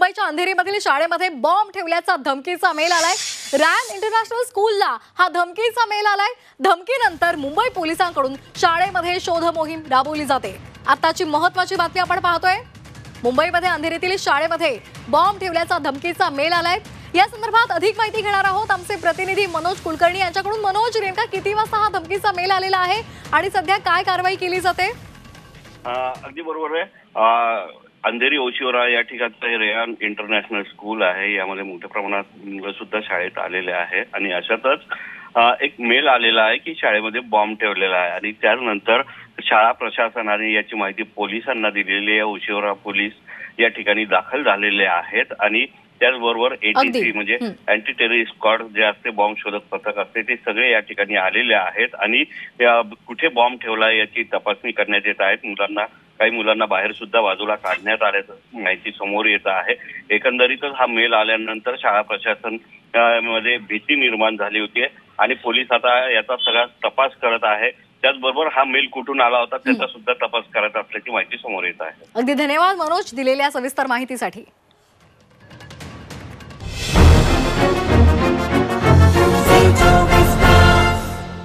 मुंबईच्या अंधेरीमधील शाळेमध्ये बॉम्ब ठेवल्याचा धमकीचा मेल आलाय। रॅन इंटरनॅशनल स्कूलला हा धमकीचा मेल आलाय। धमकीनंतर मुंबई पोलिसांकडून शाळेमध्ये शोध मोहीम राबवली जाते। आताची महत्त्वाची बातमी आपण पाहतोय। मुंबईमध्ये अंधेरीतील शाळेमध्ये बॉम्ब ठेवल्याचा धमकीचा मेल आलाय। या संदर्भात अधिक माहिती घेणार आहोत आमचे प्रतिनिधी मनोज कुलकर्णी यांच्याकडून। मनोज, नेमका किती वाजता हा धमकीचा मेल आलेला आहे आणि सध्या काय कारवाई केली जाते? अगदी बरोबर आहे। अंधेरी ओशिवरा या ठिकाणचं रेयान इंटरनॅशनल स्कूल आहे। यामध्ये मोठ्या प्रमाणात मुलं सुद्धा शाळेत आलेले आहे आणि अशातच एक मेल आलेला आहे की शाळेमध्ये बॉम्ब ठेवलेला आहे आणि त्यानंतर शाळा प्रशासनाने याची माहिती पोलिसांना दिलेली आहे। ओशिवरा पोलीस या ठिकाणी दाखल झालेले आहेत आणि त्याचबरोबर एटीसी म्हणजे अँटी टेररिस्ट स्क्वॉड जे असते, बॉम्ब शोधक पथक असते, ते सगळे या ठिकाणी आलेले आहेत आणि कुठे बॉम्ब ठेवला याची तपासणी करण्यात येत आहे। काही मुलांना बाहेर सुद्धा बाजूला काढण्यात आल्याचं माहिती समोर येत आहे। एकंदरीतच हा मेल आल्यानंतर शाळा प्रशासन मध्ये भीती निर्माण झाली होती आणि पोलीस आता याचा सगळा तपास करत आहे। त्याचबरोबर हा मेल कुठून आला होता त्याचा सुद्धा तपास करत असल्याची माहिती समोर येत आहे। अगदी धन्यवाद मनोज दिलेल्या सविस्तर माहितीसाठी।